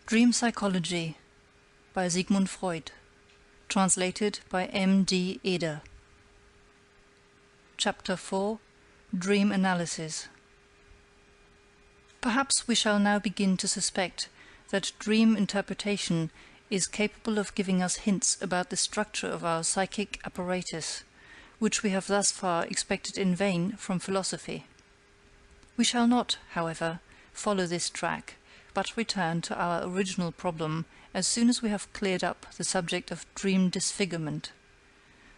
Dream Psychology by Sigmund Freud. Translated by M.D. Eder. Chapter 4. Dream Analysis. Perhaps we shall now begin to suspect that dream interpretation is capable of giving us hints about the structure of our psychic apparatus, which we have thus far expected in vain from philosophy. We shall not, however, follow this track, but return to our original problem as soon as we have cleared up the subject of dream disfigurement.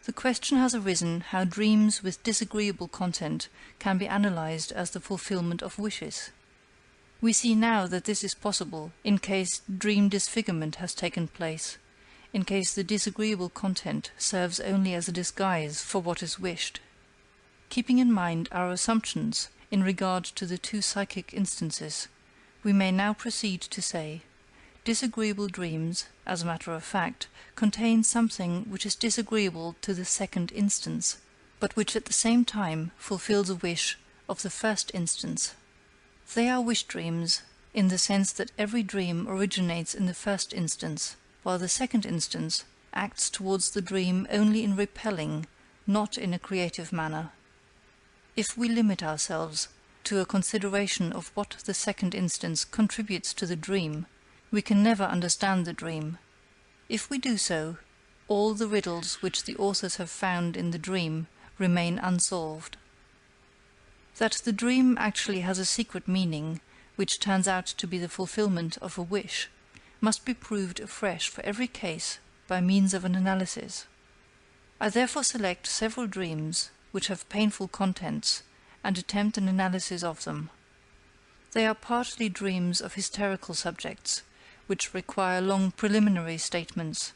The question has arisen how dreams with disagreeable content can be analyzed as the fulfillment of wishes. We see now that this is possible in case dream disfigurement has taken place, in case the disagreeable content serves only as a disguise for what is wished. Keeping in mind our assumptions in regard to the two psychic instances, we may now proceed to say, disagreeable dreams, as a matter of fact, contain something which is disagreeable to the second instance, but which at the same time fulfills a wish of the first instance. They are wish dreams, in the sense that every dream originates in the first instance, while the second instance acts towards the dream only in repelling, not in a creative manner. If we limit ourselves to a consideration of what the second instance contributes to the dream, we can never understand the dream. If we do so, all the riddles which the authors have found in the dream remain unsolved. That the dream actually has a secret meaning, which turns out to be the fulfillment of a wish, must be proved afresh for every case by means of an analysis. I therefore select several dreams which have painful contents and attempt an analysis of them. They are partly dreams of hysterical subjects, which require long preliminary statements,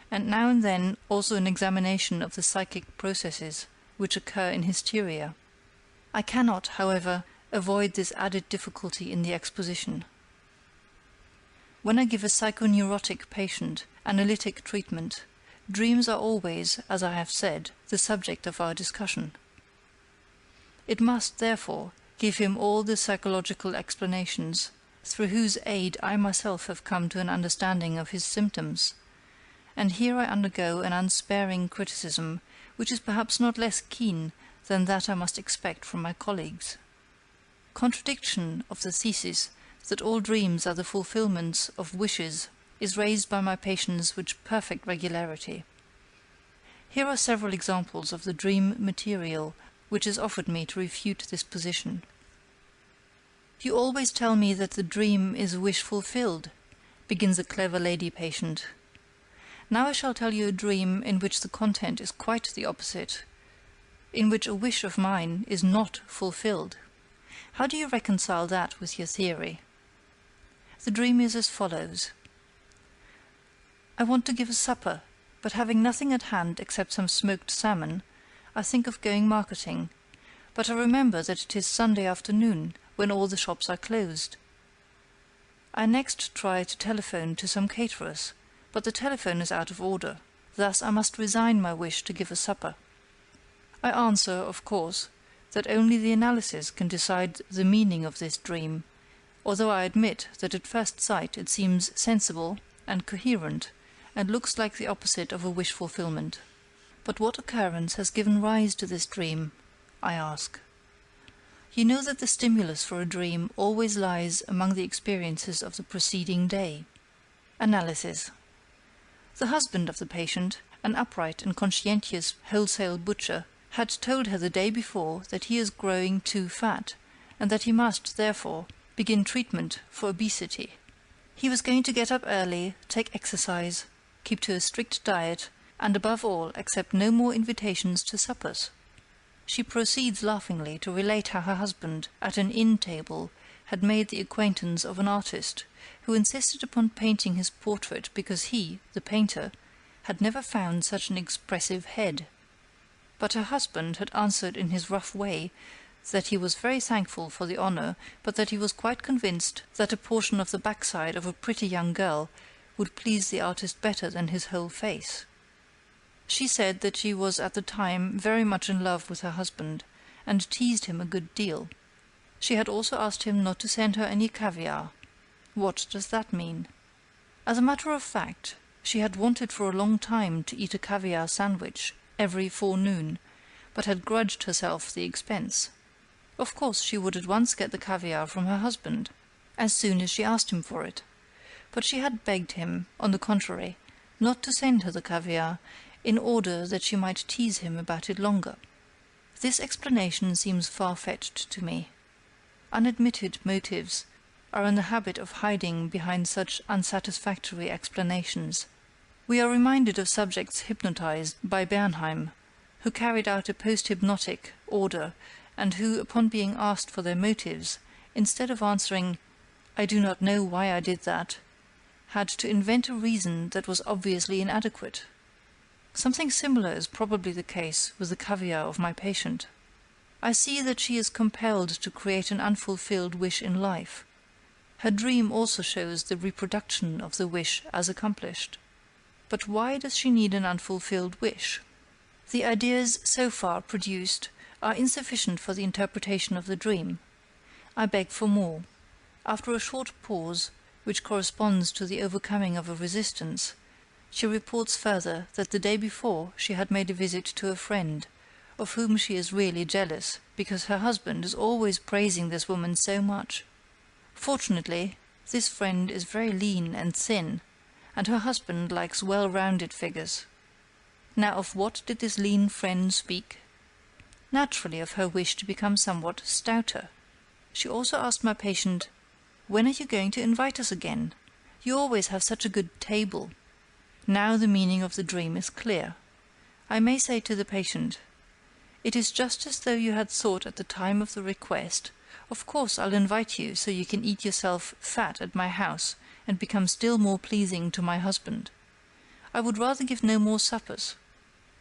and now and then also an examination of the psychic processes which occur in hysteria. I cannot, however, avoid this added difficulty in the exposition. When I give a psychoneurotic patient analytic treatment, dreams are always, as I have said, the subject of our discussion. It must, therefore, give him all the psychological explanations, through whose aid I myself have come to an understanding of his symptoms, and here I undergo an unsparing criticism, which is perhaps not less keen than that I must expect from my colleagues. Contradiction of the thesis that all dreams are the fulfillments of wishes is raised by my patients with perfect regularity. Here are several examples of the dream material which is offered me to refute this position. "You always tell me that the dream is a wish fulfilled," begins a clever lady patient. "Now I shall tell you a dream in which the content is quite the opposite, in which a wish of mine is not fulfilled. How do you reconcile that with your theory?" The dream is as follows. I want to give a supper, but having nothing at hand except some smoked salmon, I think of going marketing, but I remember that it is Sunday afternoon, when all the shops are closed. I next try to telephone to some caterers, but the telephone is out of order, thus I must resign my wish to give a supper. I answer, of course, that only the analysis can decide the meaning of this dream, although I admit that at first sight it seems sensible and coherent, and looks like the opposite of a wish fulfillment. But what occurrence has given rise to this dream? I ask. You know that the stimulus for a dream always lies among the experiences of the preceding day. Analysis. The husband of the patient, an upright and conscientious wholesale butcher, had told her the day before that he is growing too fat, and that he must, therefore, begin treatment for obesity. He was going to get up early, take exercise, keep to a strict diet, and above all accept no more invitations to suppers. She proceeds laughingly to relate how her husband, at an inn table, had made the acquaintance of an artist, who insisted upon painting his portrait because he, the painter, had never found such an expressive head. But her husband had answered in his rough way that he was very thankful for the honor, but that he was quite convinced that a portion of the backside of a pretty young girl would please the artist better than his whole face. She said that she was at the time very much in love with her husband, and teased him a good deal. She had also asked him not to send her any caviar. What does that mean? As a matter of fact, she had wanted for a long time to eat a caviar sandwich every forenoon, but had grudged herself the expense. Of course, she would at once get the caviar from her husband, as soon as she asked him for it, but she had begged him, on the contrary, not to send her the caviar, in order that she might tease him about it longer. This explanation seems far-fetched to me. Unadmitted motives are in the habit of hiding behind such unsatisfactory explanations. We are reminded of subjects hypnotized by Bernheim, who carried out a post-hypnotic order, and who, upon being asked for their motives, instead of answering, "I do not know why I did that," had to invent a reason that was obviously inadequate. Something similar is probably the case with the caviar of my patient. I see that she is compelled to create an unfulfilled wish in life. Her dream also shows the reproduction of the wish as accomplished. But why does she need an unfulfilled wish? The ideas so far produced are insufficient for the interpretation of the dream. I beg for more. After a short pause, which corresponds to the overcoming of a resistance, she reports further that the day before she had made a visit to a friend, of whom she is really jealous, because her husband is always praising this woman so much. Fortunately, this friend is very lean and thin, and her husband likes well-rounded figures. Now, of what did this lean friend speak? Naturally, of her wish to become somewhat stouter. She also asked my patient, "When are you going to invite us again? You always have such a good table." Now the meaning of the dream is clear. I may say to the patient, "It is just as though you had thought at the time of the request, 'Of course I'll invite you so you can eat yourself fat at my house and become still more pleasing to my husband. I would rather give no more suppers.'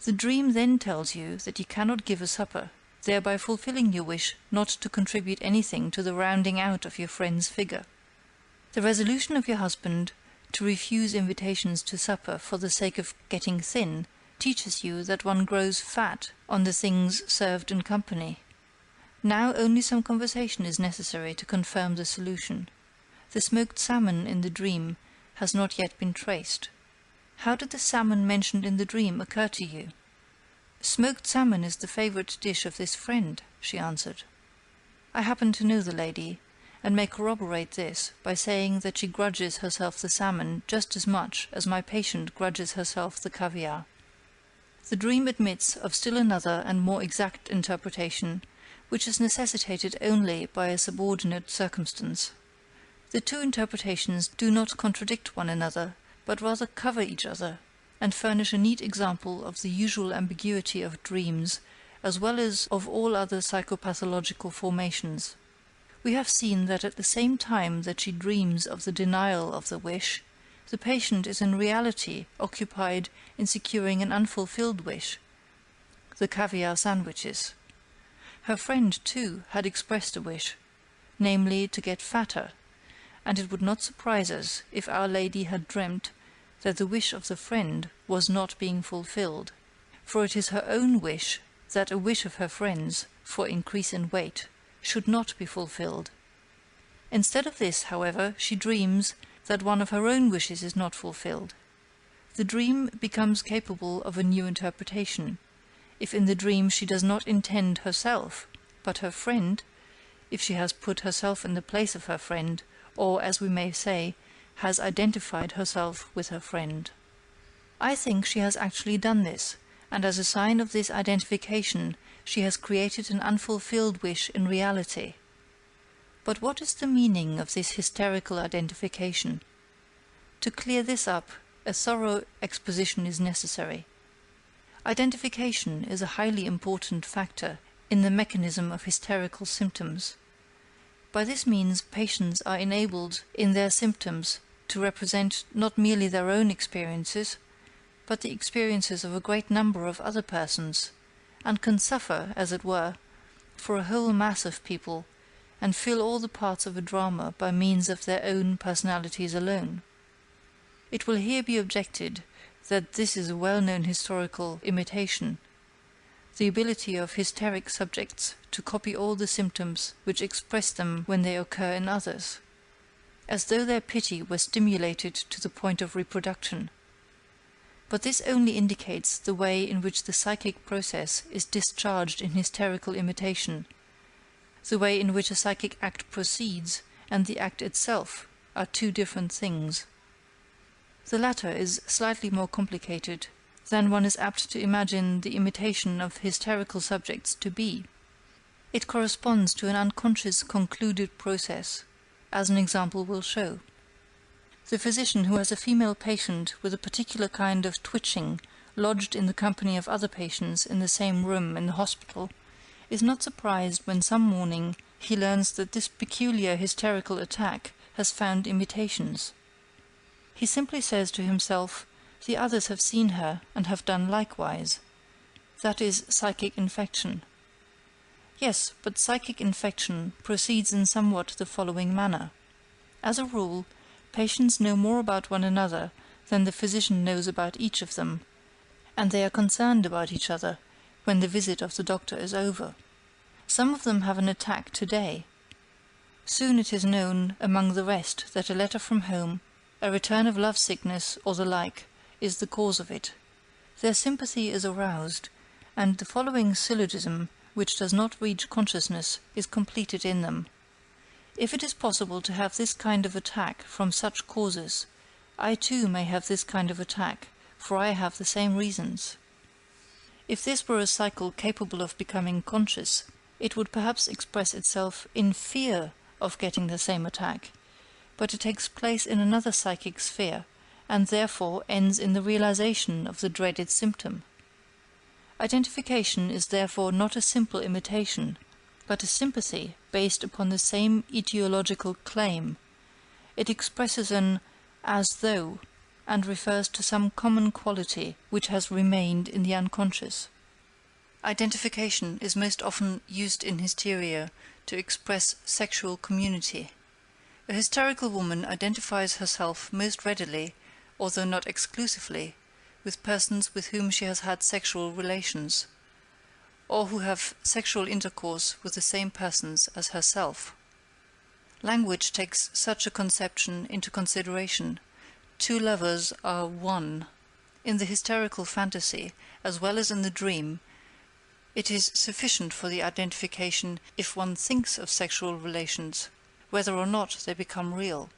The dream then tells you that you cannot give a supper, thereby fulfilling your wish not to contribute anything to the rounding out of your friend's figure. The resolution of your husband to refuse invitations to supper for the sake of getting thin teaches you that one grows fat on the things served in company. Now only some conversation is necessary to confirm the solution. The smoked salmon in the dream has not yet been traced. How did the salmon mentioned in the dream occur to you?" "Smoked salmon is the favorite dish of this friend," she answered. I happen to know the lady, and may corroborate this by saying that she grudges herself the salmon just as much as my patient grudges herself the caviar. The dream admits of still another and more exact interpretation, which is necessitated only by a subordinate circumstance. The two interpretations do not contradict one another, but rather cover each other, and furnish a neat example of the usual ambiguity of dreams, as well as of all other psychopathological formations. We have seen that at the same time that she dreams of the denial of the wish, the patient is in reality occupied in securing an unfulfilled wish, the caviar sandwiches. Her friend, too, had expressed a wish, namely to get fatter, and it would not surprise us if Our Lady had dreamt that the wish of the friend was not being fulfilled, for it is her own wish that a wish of her friend's, for increase in weight, should not be fulfilled. Instead of this, however, she dreams that one of her own wishes is not fulfilled. The dream becomes capable of a new interpretation, if in the dream she does not intend herself, but her friend, if she has put herself in the place of her friend, or, as we may say, has identified herself with her friend. I think she has actually done this, and as a sign of this identification she has created an unfulfilled wish in reality. But what is the meaning of this hysterical identification? To clear this up, a thorough exposition is necessary. Identification is a highly important factor in the mechanism of hysterical symptoms. By this means patients are enabled in their symptoms to represent not merely their own experiences, but the experiences of a great number of other persons, and can suffer, as it were, for a whole mass of people, and fill all the parts of a drama by means of their own personalities alone. It will here be objected that this is a well-known historical imitation, the ability of hysteric subjects to copy all the symptoms which express them when they occur in others. as though their pity were stimulated to the point of reproduction. But this only indicates the way in which the psychic process is discharged in hysterical imitation. The way in which a psychic act proceeds and the act itself are two different things. The latter is slightly more complicated than one is apt to imagine the imitation of hysterical subjects to be. It corresponds to an unconscious concluded process, as an example will show. The physician who has a female patient with a particular kind of twitching lodged in the company of other patients in the same room in the hospital is not surprised when some morning he learns that this peculiar hysterical attack has found imitations. He simply says to himself, "The others have seen her and have done likewise." That is psychic infection. Yes, but psychic infection proceeds in somewhat the following manner. As a rule, patients know more about one another than the physician knows about each of them, and they are concerned about each other when the visit of the doctor is over. Some of them have an attack today. Soon it is known among the rest that a letter from home, a return of love-sickness, or the like, is the cause of it. Their sympathy is aroused, and the following syllogism, which does not reach consciousness, is completed in them. If it is possible to have this kind of attack from such causes, I too may have this kind of attack, for I have the same reasons. If this were a cycle capable of becoming conscious, it would perhaps express itself in fear of getting the same attack, but it takes place in another psychic sphere, and therefore ends in the realization of the dreaded symptom. Identification is therefore not a simple imitation, but a sympathy based upon the same etiological claim. It expresses an as though, and refers to some common quality which has remained in the unconscious. Identification is most often used in hysteria to express sexual community. A hysterical woman identifies herself most readily, although not exclusively, with persons with whom she has had sexual relations, or who have sexual intercourse with the same persons as herself. Language takes such a conception into consideration. Two lovers are one. In the hysterical fantasy, as well as in the dream, it is sufficient for the identification if one thinks of sexual relations, whether or not they become real.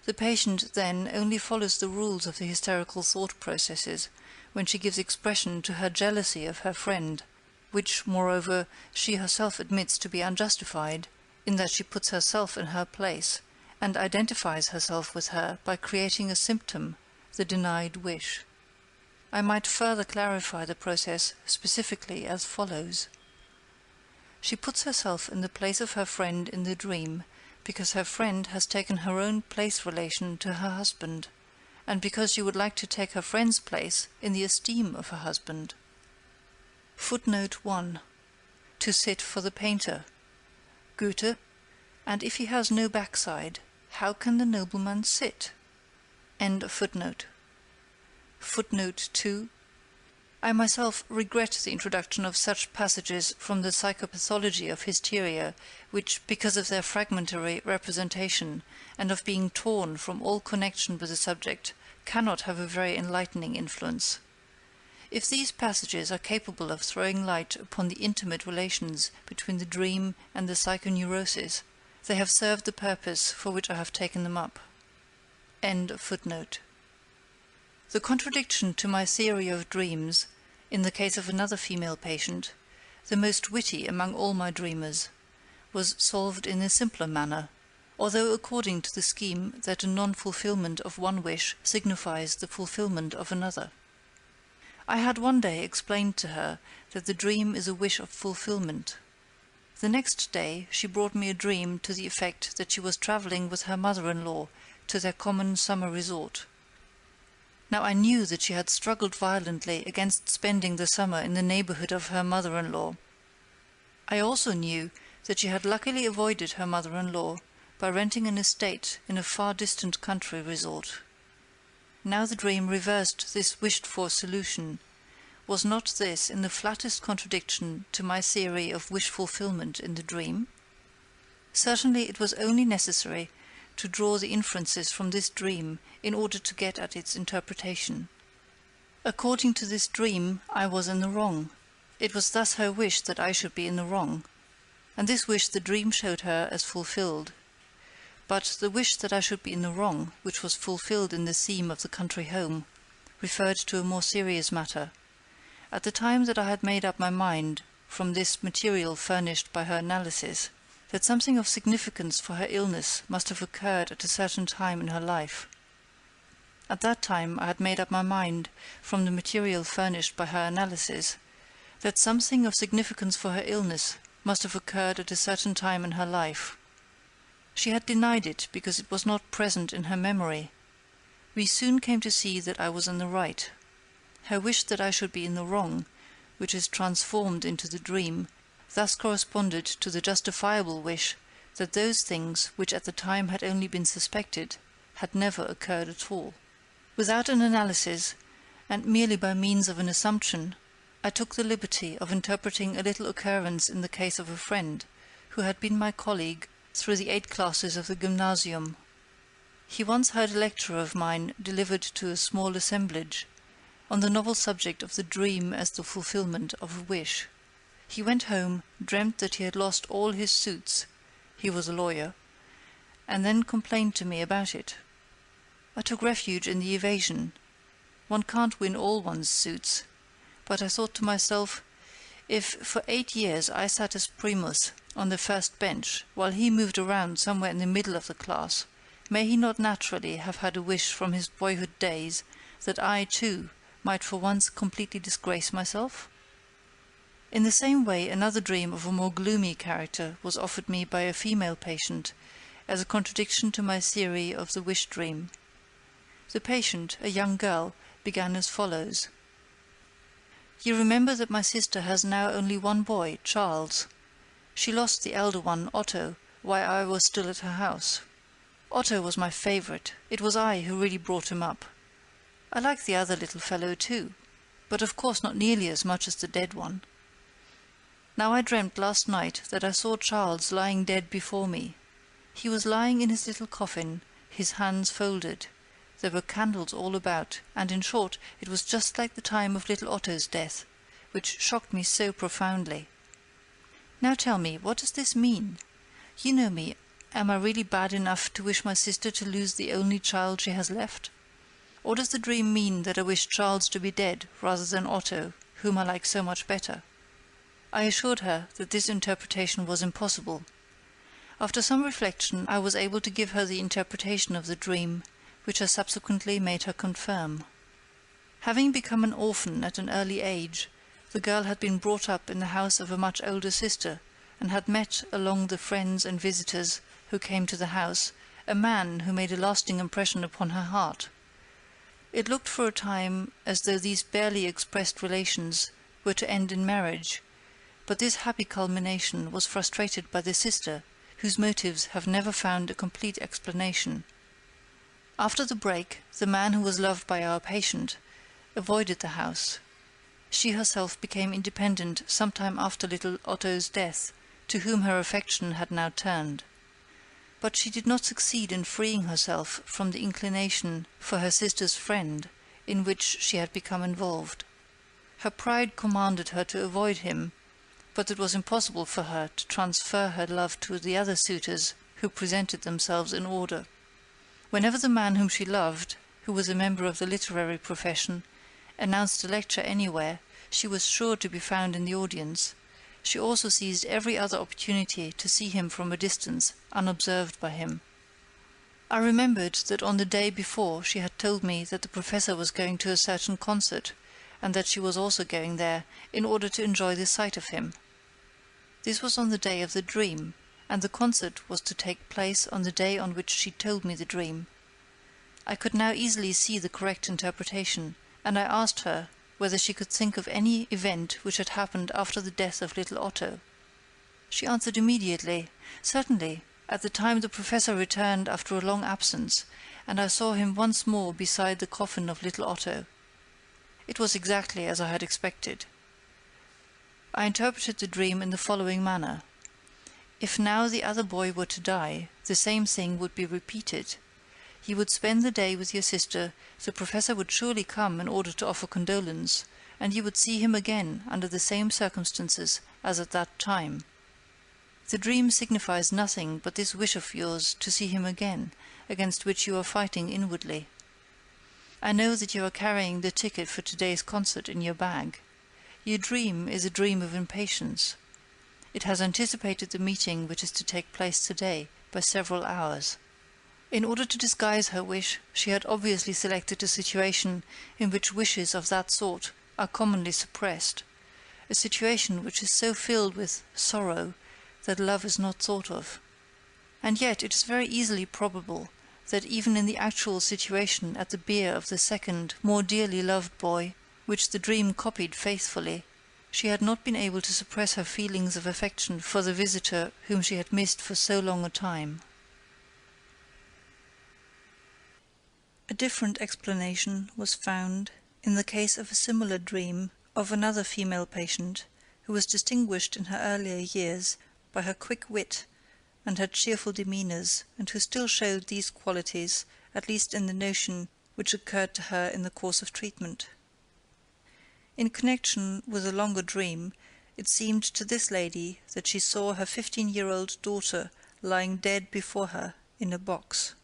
The patient then only follows the rules of the hysterical thought processes when she gives expression to her jealousy of her friend, which, moreover, she herself admits to be unjustified, in that she puts herself in her place, and identifies herself with her by creating a symptom, the denied wish. I might further clarify the process specifically as follows. She puts herself in the place of her friend in the dream, because her friend has taken her own place relation to her husband, and because she would like to take her friend's place in the esteem of her husband. Footnote 1. To sit for the painter. Goethe. And if he has no backside, how can the nobleman sit? End of footnote. Footnote 2. I myself regret the introduction of such passages from the psychopathology of hysteria, which, because of their fragmentary representation, and of being torn from all connection with the subject, cannot have a very enlightening influence. If these passages are capable of throwing light upon the intimate relations between the dream and the psychoneurosis, they have served the purpose for which I have taken them up. End of footnote. The contradiction to my theory of dreams, in the case of another female patient, the most witty among all my dreamers, was solved in a simpler manner, although according to the scheme that a non-fulfillment of one wish signifies the fulfillment of another. I had one day explained to her that the dream is a wish of fulfillment. The next day she brought me a dream to the effect that she was travelling with her mother-in-law to their common summer resort. Now I knew that she had struggled violently against spending the summer in the neighbourhood of her mother-in-law. I also knew that she had luckily avoided her mother-in-law by renting an estate in a far distant country resort. Now the dream reversed this wished-for solution. Was not this in the flattest contradiction to my theory of wish-fulfillment in the dream? Certainly it was only necessary to draw the inferences from this dream in order to get at its interpretation. According to this dream, I was in the wrong. It was thus her wish that I should be in the wrong, and this wish the dream showed her as fulfilled. But the wish that I should be in the wrong, which was fulfilled in the theme of the country home, referred to a more serious matter. At the time that I had made up my mind, from this material furnished by her analysis, that something of significance for her illness must have occurred at a certain time in her life. At that time I had made up my mind, from the material furnished by her analysis, that something of significance for her illness must have occurred at a certain time in her life. She had denied it because it was not present in her memory. We soon came to see that I was in the right. Her wish that I should be in the wrong, which is transformed into the dream, thus corresponded to the justifiable wish that those things which at the time had only been suspected had never occurred at all. Without an analysis, and merely by means of an assumption, I took the liberty of interpreting a little occurrence in the case of a friend, who had been my colleague through the 8 classes of the gymnasium. He once heard a lecture of mine delivered to a small assemblage, on the novel subject of the dream as the fulfillment of a wish. He went home, dreamt that he had lost all his suits — he was a lawyer — and then complained to me about it. I took refuge in the evasion. One can't win all one's suits. But I thought to myself, if for 8 years I sat as primus on the first bench, while he moved around somewhere in the middle of the class, may he not naturally have had a wish from his boyhood days that I, too, might for once completely disgrace myself? In the same way, another dream of a more gloomy character was offered me by a female patient, as a contradiction to my theory of the wish dream. The patient, a young girl, began as follows. You remember that my sister has now only one boy, Charles. She lost the elder one, Otto, while I was still at her house. Otto was my favorite. It was I who really brought him up. I liked the other little fellow too, but of course not nearly as much as the dead one. Now I dreamt last night that I saw Charles lying dead before me. He was lying in his little coffin, his hands folded. There were candles all about, and in short, it was just like the time of little Otto's death, which shocked me so profoundly. Now tell me, what does this mean? You know me, am I really bad enough to wish my sister to lose the only child she has left? Or does the dream mean that I wish Charles to be dead rather than Otto, whom I like so much better? I assured her that this interpretation was impossible. After some reflection, I was able to give her the interpretation of the dream, which I subsequently made her confirm. Having become an orphan at an early age, the girl had been brought up in the house of a much older sister, and had met, along the friends and visitors who came to the house, a man who made a lasting impression upon her heart. It looked for a time as though these barely expressed relations were to end in marriage, but this happy culmination was frustrated by the sister, whose motives have never found a complete explanation. After the break, the man who was loved by our patient avoided the house. She herself became independent some time after little Otto's death, to whom her affection had now turned. But she did not succeed in freeing herself from the inclination for her sister's friend, in which she had become involved. Her pride commanded her to avoid him, but it was impossible for her to transfer her love to the other suitors who presented themselves in order. Whenever the man whom she loved, who was a member of the literary profession, announced a lecture anywhere, she was sure to be found in the audience. She also seized every other opportunity to see him from a distance, unobserved by him. I remembered that on the day before she had told me that the professor was going to a certain concert, and that she was also going there in order to enjoy the sight of him. This was on the day of the dream, and the concert was to take place on the day on which she told me the dream. I could now easily see the correct interpretation, and I asked her whether she could think of any event which had happened after the death of little Otto. She answered immediately, "Certainly, at the time the professor returned after a long absence, and I saw him once more beside the coffin of little Otto." It was exactly as I had expected. I interpreted the dream in the following manner. If now the other boy were to die, the same thing would be repeated. He would spend the day with your sister, the professor would surely come in order to offer condolence, and you would see him again under the same circumstances as at that time. The dream signifies nothing but this wish of yours to see him again, against which you are fighting inwardly. I know that you are carrying the ticket for today's concert in your bag. Your dream is a dream of impatience. It has anticipated the meeting which is to take place today by several hours. In order to disguise her wish, she had obviously selected a situation in which wishes of that sort are commonly suppressed, a situation which is so filled with sorrow that love is not thought of. And yet it is very easily probable that even in the actual situation at the bier of the second, more dearly loved boy, which the dream copied faithfully, she had not been able to suppress her feelings of affection for the visitor whom she had missed for so long a time. A different explanation was found in the case of a similar dream of another female patient, who was distinguished in her earlier years by her quick wit and her cheerful demeanours, and who still showed these qualities, at least in the notion which occurred to her in the course of treatment. In connection with a longer dream, it seemed to this lady that she saw her 15-year-old daughter lying dead before her in a box.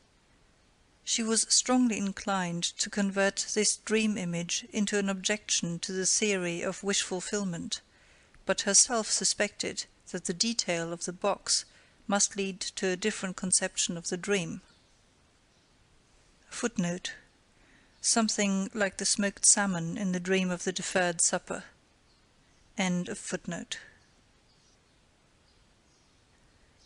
She was strongly inclined to convert this dream image into an objection to the theory of wish fulfillment, but herself suspected that the detail of the box must lead to a different conception of the dream. Footnote: something like the smoked salmon in the dream of the deferred supper. End of footnote.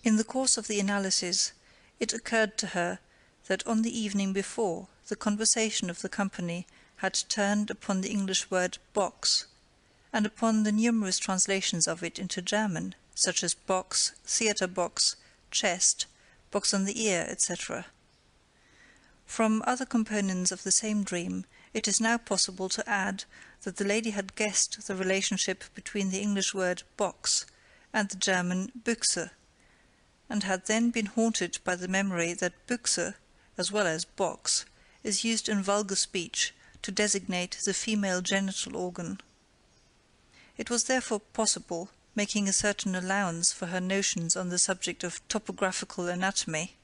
In the course of the analysis, it occurred to her that on the evening before, the conversation of the company had turned upon the English word box, and upon the numerous translations of it into German, such as box, theatre box, chest, box on the ear, etc. From other components of the same dream, it is now possible to add that the lady had guessed the relationship between the English word box and the German Büchse, and had then been haunted by the memory that Büchse, as well as box, is used in vulgar speech to designate the female genital organ. It was therefore possible, making a certain allowance for her notions on the subject of topographical anatomy,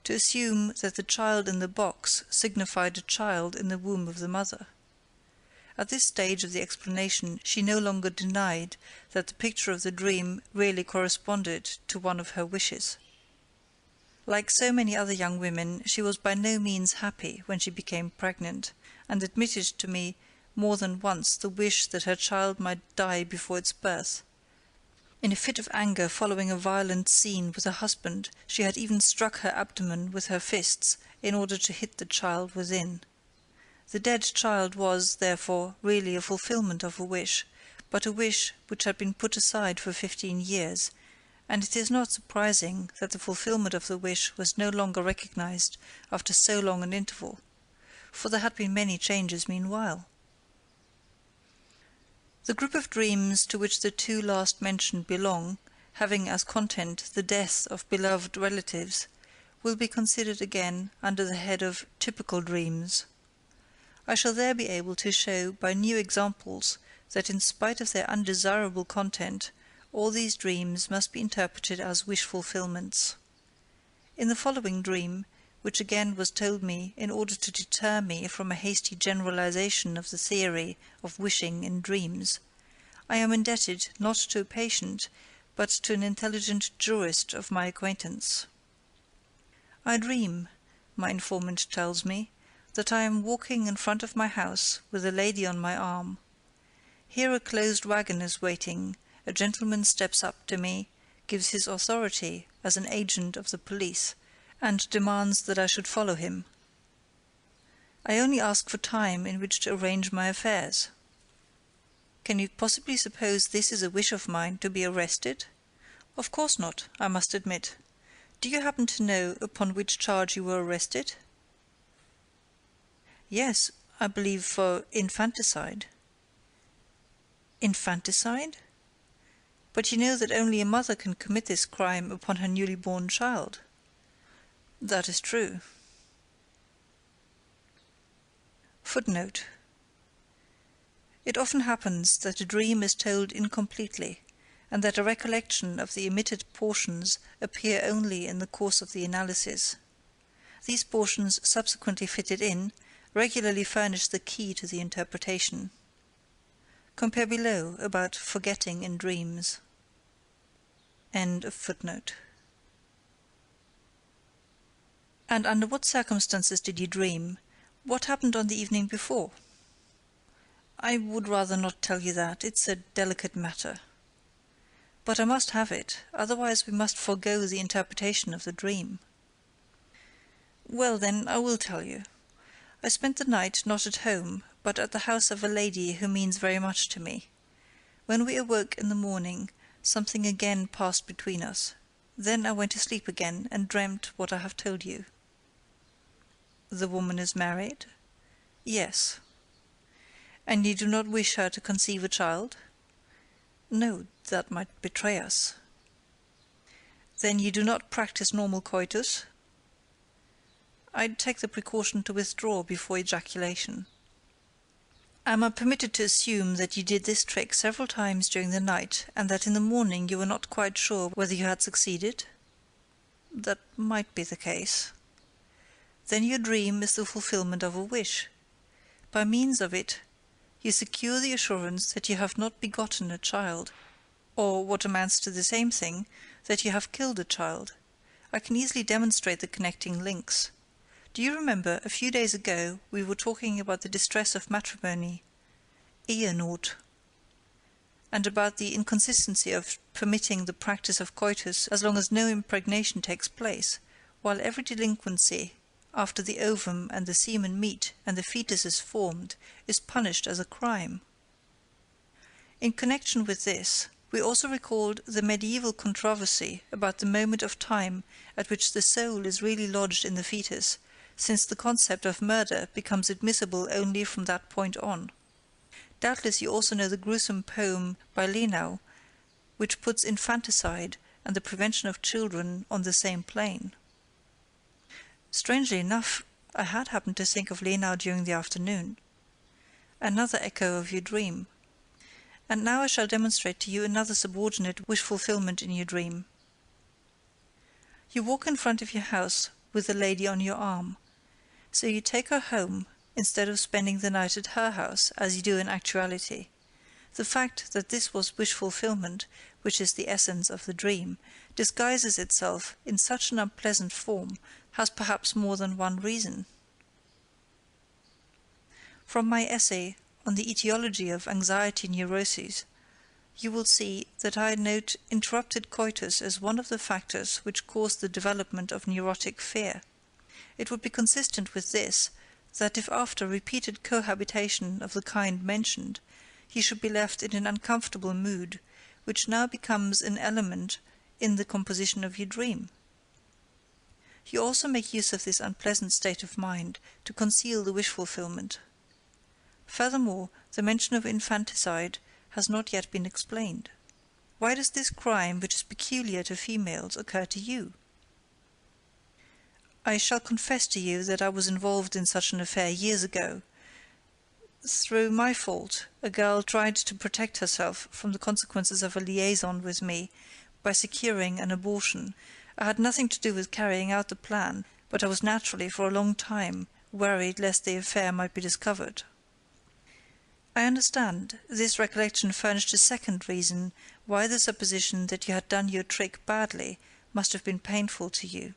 to assume that the child in the box signified a child in the womb of the mother. At this stage of the explanation she no longer denied that the picture of the dream really corresponded to one of her wishes. Like so many other young women, she was by no means happy when she became pregnant, and admitted to me more than once the wish that her child might die before its birth. In a fit of anger following a violent scene with her husband, she had even struck her abdomen with her fists in order to hit the child within. The dead child was, therefore, really a fulfillment of a wish, but a wish which had been put aside for 15 years, and it is not surprising that the fulfillment of the wish was no longer recognized after so long an interval, for there had been many changes meanwhile. The group of dreams to which the two last mentioned belong, having as content the death of beloved relatives, will be considered again under the head of typical dreams. I shall there be able to show by new examples that in spite of their undesirable content, all these dreams must be interpreted as wish fulfillments. In the following dream, which again was told me in order to deter me from a hasty generalization of the theory of wishing in dreams, I am indebted not to a patient, but to an intelligent jurist of my acquaintance. I dream, my informant tells me, that I am walking in front of my house with a lady on my arm. Here a closed wagon is waiting, a gentleman steps up to me, gives his authority as an agent of the police, and demands that I should follow him. I only ask for time in which to arrange my affairs. Can you possibly suppose this is a wish of mine to be arrested? Of course not, I must admit. Do you happen to know upon which charge you were arrested? Yes, I believe for infanticide. Infanticide? But you know that only a mother can commit this crime upon her newly born child. That is true. Footnote. It often happens that a dream is told incompletely, and that a recollection of the omitted portions appear only in the course of the analysis. These portions subsequently fitted in regularly furnish the key to the interpretation. Compare below about forgetting in dreams. End of footnote. And under what circumstances did you dream? What happened on the evening before? I would rather not tell you that. It's a delicate matter. But I must have it, otherwise we must forego the interpretation of the dream. Well, then, I will tell you. I spent the night not at home, but at the house of a lady who means very much to me. When we awoke in the morning, something again passed between us. Then I went to sleep again and dreamt what I have told you. The woman is married? Yes. And you do not wish her to conceive a child? No, that might betray us. Then you do not practice normal coitus? I'd take the precaution to withdraw before ejaculation. Am I permitted to assume that you did this trick several times during the night, and that in the morning you were not quite sure whether you had succeeded? That might be the case. Then your dream is the fulfillment of a wish. By means of it, you secure the assurance that you have not begotten a child, or, what amounts to the same thing, that you have killed a child. I can easily demonstrate the connecting links. Do you remember, a few days ago, we were talking about the distress of matrimony, Ehenot, and about the inconsistency of permitting the practice of coitus as long as no impregnation takes place, while every delinquency, after the ovum and the semen meet and the fetus is formed, is punished as a crime. In connection with this, we also recalled the medieval controversy about the moment of time at which the soul is really lodged in the fetus, since the concept of murder becomes admissible only from that point on. Doubtless you also know the gruesome poem by Lenau, which puts infanticide and the prevention of children on the same plane. Strangely enough, I had happened to think of Lenau during the afternoon. Another echo of your dream. And now I shall demonstrate to you another subordinate wish-fulfillment in your dream. You walk in front of your house with the lady on your arm. So you take her home, instead of spending the night at her house, as you do in actuality. The fact that this was wish-fulfillment, which is the essence of the dream, disguises itself in such an unpleasant form, has perhaps more than one reason. From my essay on the etiology of anxiety neuroses, you will see that I note interrupted coitus as one of the factors which cause the development of neurotic fear. It would be consistent with this that if after repeated cohabitation of the kind mentioned, he should be left in an uncomfortable mood, which now becomes an element in the composition of your dream. You also make use of this unpleasant state of mind to conceal the wish-fulfillment. Furthermore, the mention of infanticide has not yet been explained. Why does this crime, which is peculiar to females, occur to you? I shall confess to you that I was involved in such an affair years ago. Through my fault, a girl tried to protect herself from the consequences of a liaison with me by securing an abortion. I had nothing to do with carrying out the plan, but I was naturally for a long time worried lest the affair might be discovered. I understand this recollection furnished a second reason why the supposition that you had done your trick badly must have been painful to you.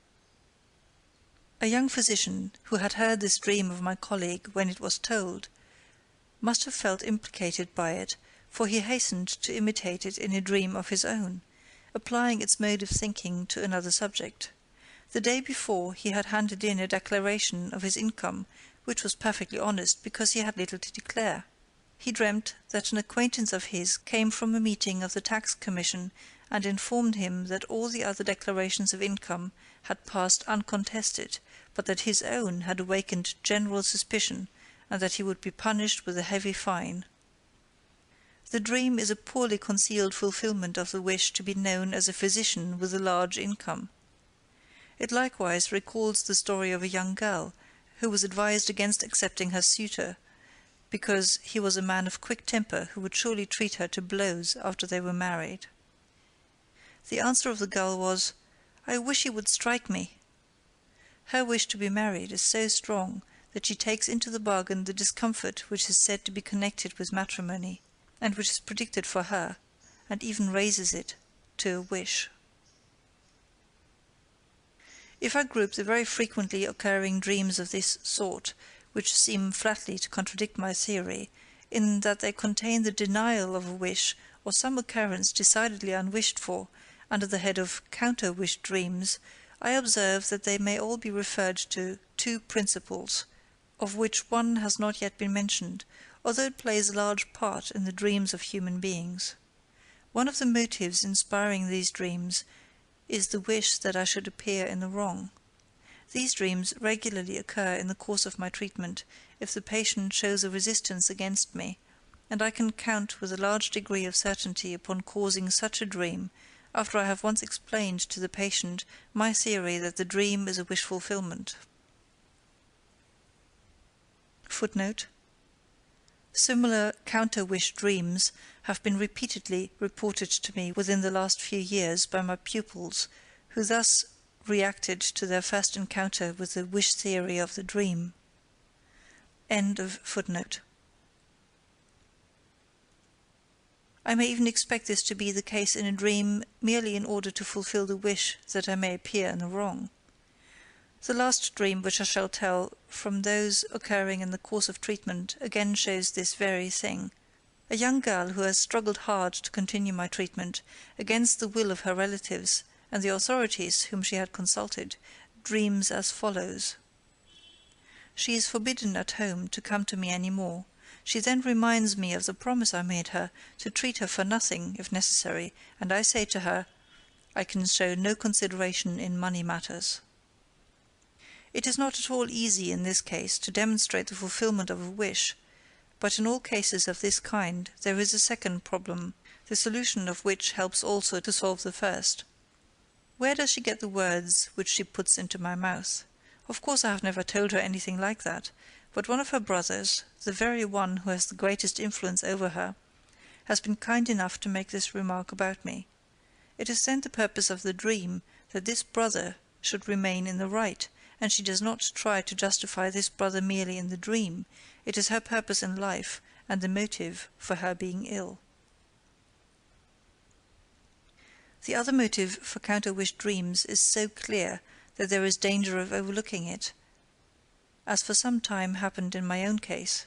A young physician, who had heard this dream of my colleague when it was told, must have felt implicated by it, for he hastened to imitate it in a dream of his own, applying its mode of thinking to another subject. The day before he had handed in a declaration of his income, which was perfectly honest because he had little to declare. He dreamt that an acquaintance of his came from a meeting of the tax commission and informed him that all the other declarations of income had passed uncontested, but that his own had awakened general suspicion and that he would be punished with a heavy fine. The dream is a poorly concealed fulfillment of the wish to be known as a physician with a large income. It likewise recalls the story of a young girl who was advised against accepting her suitor, because he was a man of quick temper who would surely treat her to blows after they were married. The answer of the girl was, "I wish he would strike me." Her wish to be married is so strong that she takes into the bargain the discomfort which is said to be connected with matrimony, and which is predicted for her, and even raises it to a wish. If I group the very frequently occurring dreams of this sort, which seem flatly to contradict my theory, in that they contain the denial of a wish or some occurrence decidedly unwished for, under the head of counter-wish dreams, I observe that they may all be referred to two principles, of which one has not yet been mentioned, although it plays a large part in the dreams of human beings. One of the motives inspiring these dreams is the wish that I should appear in the wrong. These dreams regularly occur in the course of my treatment if the patient shows a resistance against me, and I can count with a large degree of certainty upon causing such a dream after I have once explained to the patient my theory that the dream is a wish fulfillment. Footnote: Similar counter-wish dreams have been repeatedly reported to me within the last few years by my pupils, who thus reacted to their first encounter with the wish theory of the dream. End of footnote. I may even expect this to be the case in a dream merely in order to fulfill the wish that I may appear in the wrong. The last dream which I shall tell, from those occurring in the course of treatment, again shows this very thing. A young girl who has struggled hard to continue my treatment, against the will of her relatives and the authorities whom she had consulted, dreams as follows. She is forbidden at home to come to me any more. She then reminds me of the promise I made her to treat her for nothing, if necessary, and I say to her, "I can show no consideration in money matters." It is not at all easy in this case to demonstrate the fulfillment of a wish, but in all cases of this kind there is a second problem, the solution of which helps also to solve the first. Where does she get the words which she puts into my mouth? Of course I have never told her anything like that, but one of her brothers, the very one who has the greatest influence over her, has been kind enough to make this remark about me. It is then the purpose of the dream that this brother should remain in the right, and she does not try to justify this brother merely in the dream. It is her purpose in life and the motive for her being ill. The other motive for counter-wish dreams is so clear that there is danger of overlooking it, as for some time happened in my own case.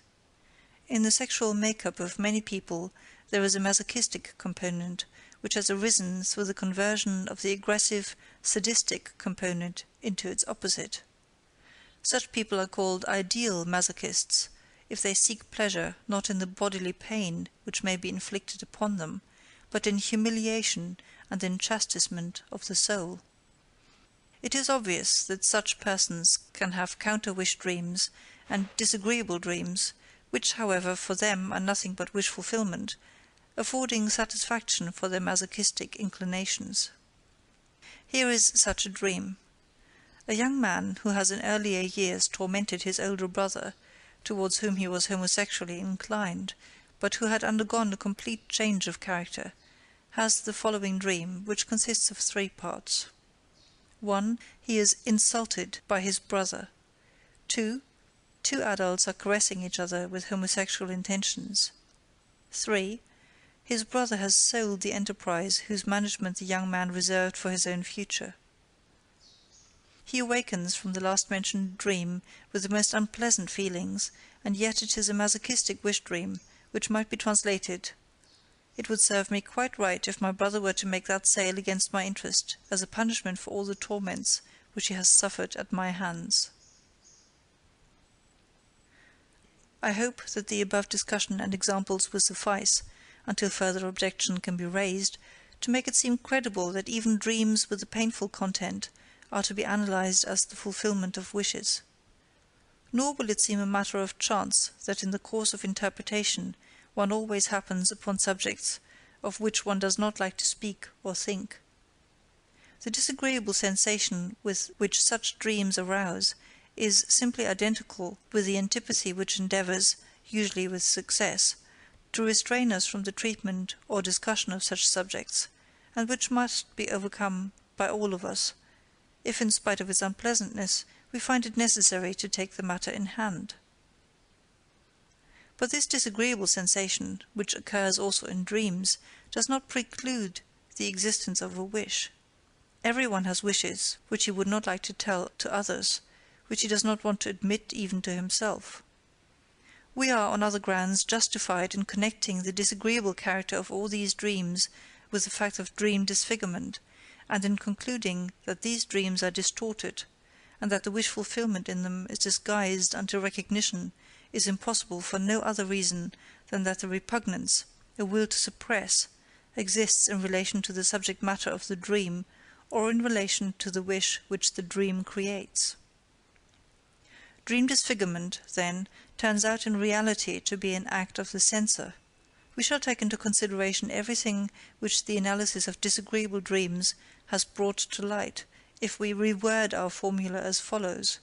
In the sexual make-up of many people there is a masochistic component, which has arisen through the conversion of the aggressive, sadistic component into its opposite. Such people are called ideal masochists if they seek pleasure not in the bodily pain which may be inflicted upon them, but in humiliation and in chastisement of the soul. It is obvious that such persons can have counter-wish dreams and disagreeable dreams, which, however, for them are nothing but wish fulfillment, affording satisfaction for their masochistic inclinations. Here is such a dream. A young man who has in earlier years tormented his older brother, towards whom he was homosexually inclined, but who had undergone a complete change of character, has the following dream, which consists of 3 parts. 1. He is insulted by his brother. 2. Two adults are caressing each other with homosexual intentions. 3. His brother has sold the enterprise whose management the young man reserved for his own future. He awakens from the last-mentioned dream with the most unpleasant feelings, and yet it is a masochistic wish-dream, which might be translated: "It would serve me quite right if my brother were to make that sale against my interest, as a punishment for all the torments which he has suffered at my hands." I hope that the above discussion and examples will suffice, until further objection can be raised, to make it seem credible that even dreams with a painful content are to be analyzed as the fulfillment of wishes. Nor will it seem a matter of chance that in the course of interpretation one always happens upon subjects of which one does not like to speak or think. The disagreeable sensation with which such dreams arouse is simply identical with the antipathy which endeavours, usually with success, to restrain us from the treatment or discussion of such subjects, and which must be overcome by all of us, if in spite of its unpleasantness we find it necessary to take the matter in hand. But this disagreeable sensation, which occurs also in dreams, does not preclude the existence of a wish. Everyone has wishes which he would not like to tell to others, which he does not want to admit even to himself. We are, on other grounds, justified in connecting the disagreeable character of all these dreams with the fact of dream disfigurement, and in concluding that these dreams are distorted, and that the wish fulfillment in them is disguised until recognition is impossible for no other reason than that the repugnance, a will to suppress, exists in relation to the subject matter of the dream, or in relation to the wish which the dream creates. Dream disfigurement, then, turns out in reality to be an act of the censor. We shall take into consideration everything which the analysis of disagreeable dreams has brought to light, if we reword our formula as follows.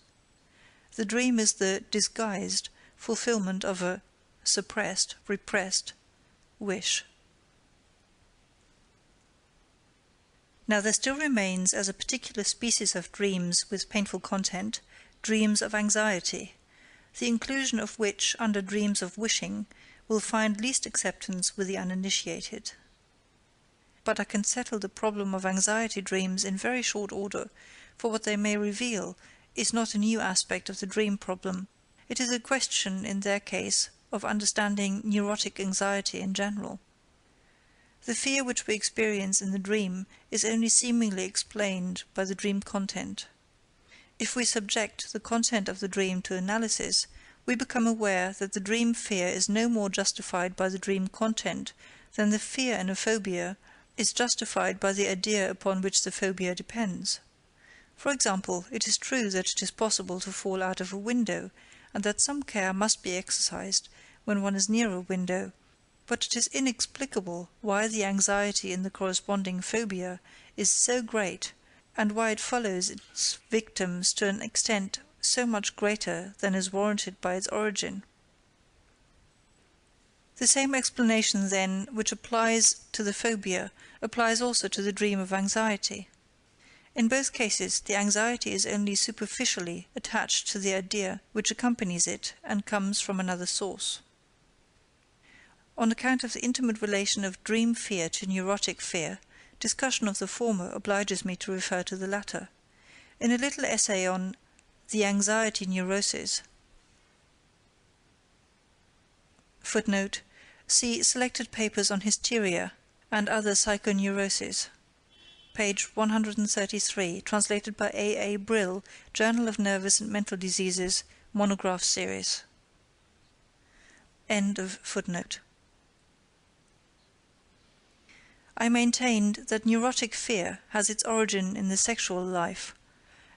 The dream is the disguised fulfillment of a suppressed, repressed wish. Now there still remains, as a particular species of dreams with painful content, dreams of anxiety, the inclusion of which under dreams of wishing will find least acceptance with the uninitiated. But I can settle the problem of anxiety dreams in very short order, for what they may reveal is not a new aspect of the dream problem. It is a question, in their case, of understanding neurotic anxiety in general. The fear which we experience in the dream is only seemingly explained by the dream content. If we subject the content of the dream to analysis, we become aware that the dream fear is no more justified by the dream content than the fear in a phobia is justified by the idea upon which the phobia depends. For example, it is true that it is possible to fall out of a window, and that some care must be exercised when one is near a window, but it is inexplicable why the anxiety in the corresponding phobia is so great, and why it follows its victims to an extent so much greater than is warranted by its origin. The same explanation, then, which applies to the phobia, applies also to the dream of anxiety. In both cases, the anxiety is only superficially attached to the idea which accompanies it and comes from another source. On account of the intimate relation of dream fear to neurotic fear, discussion of the former obliges me to refer to the latter. In a little essay on the anxiety neurosis, footnote, see selected papers on hysteria and other psychoneuroses, page 133, translated by A. Brill, Journal of Nervous and Mental Diseases, monograph series. End of footnote. I maintained that neurotic fear has its origin in the sexual life,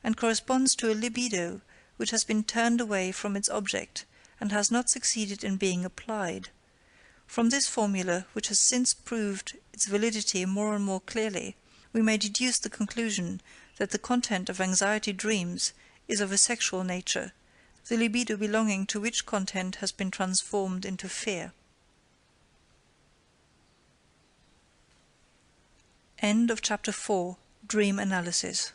and corresponds to a libido which has been turned away from its object and has not succeeded in being applied. From this formula, which has since proved its validity more and more clearly, we may deduce the conclusion that the content of anxiety dreams is of a sexual nature, the libido belonging to which content has been transformed into fear. End of chapter 4. Dream Analysis.